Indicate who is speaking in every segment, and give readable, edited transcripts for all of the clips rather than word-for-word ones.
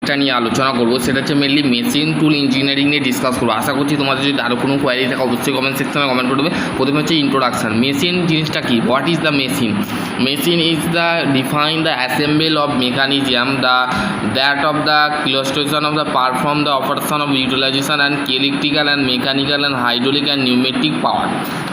Speaker 1: টপিকটা নিয়ে আলোচনা করবো, সেটা হচ্ছে মেনলি মেশিন টুল ইঞ্জিনিয়ারিং নিয়ে ডিসকাস করবো। আশা করছি তোমাদের যদি আরও কোনো কোয়ারি থাকে অবশ্যই কমেন্ট সেকশনে কমেন্ট করবে। প্রথমে হচ্ছে ইন্ট্রোডাকশান। মেশিন জিনিসটা কি? What is the machine? Machine is the define the assemble of mechanism that of the illustration of the perform the operation of utilization and electrical and mechanical and hydraulic and pneumatic power.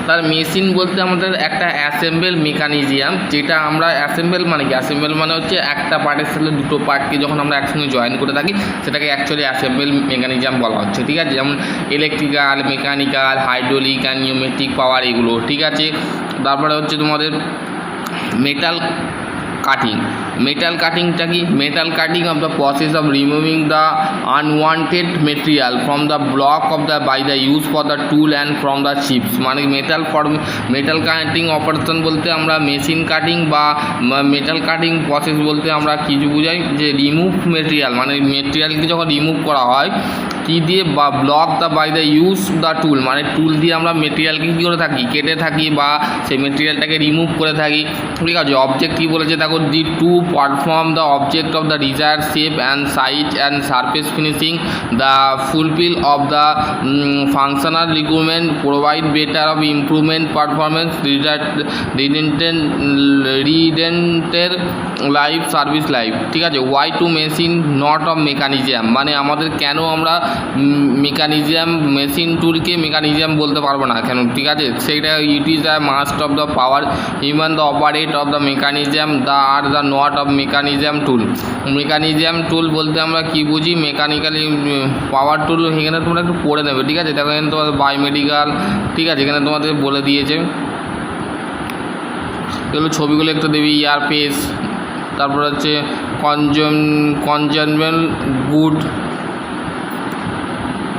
Speaker 1: তার machine বলতে আমাদের একটা assemble mechanism, যেটা আমরা assemble মানে কি? Assemble মানে হচ্ছে একটা পার্টের সাথে দুটো পার্টকে যখন আমরা একসঙ্গে জয়েন করে থাকি সেটাকে অ্যাকচুয়ালি অ্যাসেম্বল মেকানিজম বলা হচ্ছে, ঠিক আছে? যেমন electrical, mechanical, hydraulic and pneumatic power এগুলো, ঠিক আছে? তারপরে হচ্ছে তোমাদের মেটাল কাটিং। মেটাল কাটিংটা কি? Metal cutting of the process of removing the unwanted material from the block of the by the use for the tool and from the chips. মানে metal cutting operation বলতে আমরা machine cutting বা metal cutting process বলতে আমরা কিছু বুঝাই যে remove material, মানে মেটেরিয়ালকে যখন রিমুভ করা হয় কী দিয়ে? বা block the by the use the tool, মানে টুল দিয়ে আমরা মেটেরিয়ালকে কী করে থাকি? কেটে থাকি বা সেই মেটেরিয়ালটাকে রিমুভ করে থাকি, ঠিক আছে? অবজেক্ট কী বলেছে দেখো, the to perform the object of the desire shape and size and surface finishing the fulfil of the functional requirement provide better of improvement performance রিডেন্টের লাইফ সার্ভিস লাইফ, ঠিক আছে? Why to machine not of mechanism, মানে আমাদের কেন আমরা mechanism machine টুলকে mechanism বলতে পারবো না কেন, ঠিক আছে? সেইটা it is the must of the power human the operate of the mechanism the আর the not of mechanism tool. Mechanism tool বলতে আমরা কি বুঝি? Mechanically power tool. এখানে তোমরা একটু পড়ে নেবে, ঠিক আছে? দেখো এখানে তোমাদের বায়োমেডিক্যাল, ঠিক আছে? এখানে তোমাদের বলে দিয়েছে এগুলো, ছবিগুলো একটু দেবে। ইয়ারপেস, তারপর হচ্ছে কনজারভেবল গুড,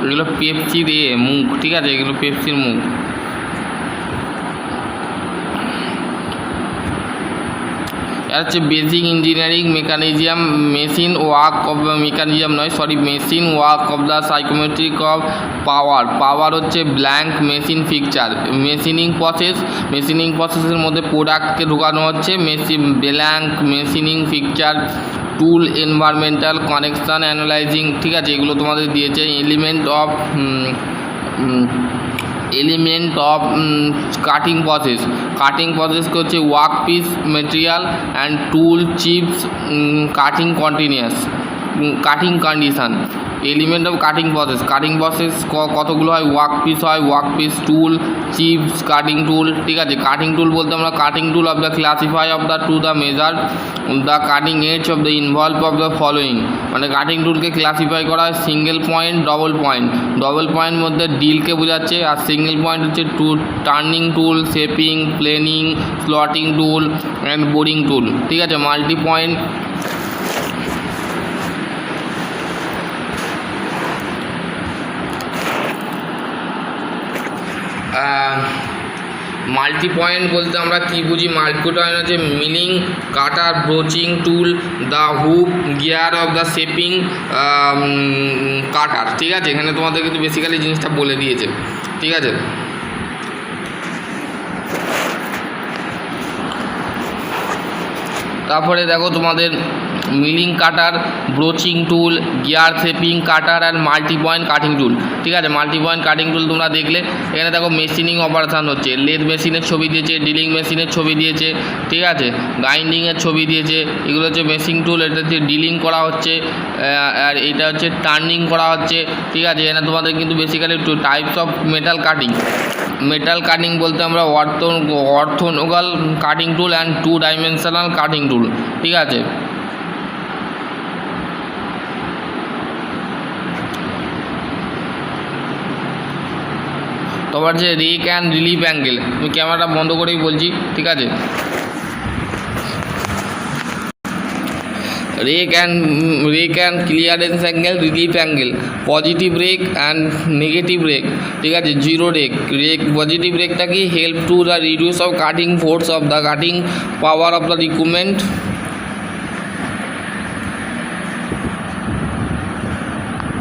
Speaker 1: এগুলো পেপসির মুখ, ঠিক আছে? এগুলো পেপসির মুখ। আর হচ্ছে basic engineering mechanism, machine work of mechanism নয়, sorry, machine work of the psychometric of power. Power হচ্ছে ব্ল্যাঙ্ক মেশিন ফিকচার। মেশিনিং প্রসেসের মধ্যে প্রোডাক্টকে ঢোকানো হচ্ছে blank machining fixture. Tool environmental connection analysing, ঠিক আছে? এগুলো তোমাদের দিয়েছে। Element of cutting process. Cutting প্রসেসকে হচ্ছে workpiece, material and tool, chips, cutting continuous, cutting condition. Element of cutting process কতগুলো হয়? ওয়ার্ক পিস হয়, workpiece, tool, chips, cutting tool, ঠিক আছে? কাটিং টুল বলতে আমরা cutting tool of the classify of the to the measure the cutting edge of the involve of the following. মানে cutting টুলকে classify করা হয় single point, double point. Double point মধ্যে ডিলকে বোঝাচ্ছে, আর সিঙ্গেল পয়েন্ট হচ্ছে turning tool, shaping, planing, slotting tool and boring tool, ঠিক আছে? মাল্টি পয়েন্ট মাল্টি পয়েন্ট বলতে আমরা কী বুঝি? মাল্টি পয়েন্ট হচ্ছে milling, cutter, broaching tool, the hook, gear of the shaping cutter, ঠিক আছে? এখানে তোমাদের কিন্তু বেসিক্যালি জিনিসটা বলে দিয়েছে, ঠিক আছে? তারপরে দেখো তোমাদের milling cutter, broaching tool, gear shaping cutter and multi point cutting tool, ঠিক আছে? মাল্টি পয়েন্ট কাটিং টুল তোমরা দেখলে। এখানে দেখো মেশিনিং অপারেশান হচ্ছে, লেদ মেশিনের ছবি দিয়েছে, ড্রিলিং মেশিনের ছবি দিয়েছে, ঠিক আছে? গ্রাইন্ডিংয়ের ছবি দিয়েছে। এগুলো হচ্ছে মেশিন টুল, এটা হচ্ছে ড্রিলিং করা হচ্ছে, আর এটা হচ্ছে টার্নিং করা হচ্ছে, ঠিক আছে? এখানে তোমাদের কিন্তু basically two types of metal cutting. Metal cutting বলতে আমরা orthogonal cutting tool and two dimensional cutting tool, ঠিক আছে? তোমার যে রেক অ্যান্ড রিলিফ অ্যাঙ্গেল, আমি ক্যামেরাটা বন্ধ করেই বলছি, ঠিক আছে? Rake and clearance angle, relief angle, positive rake and negative rake, ঠিক আছে? Zero rake. পজিটিভ রেকটা কি? Help to the reduce of cutting force of the cutting power of the রিকুইপমেন্ট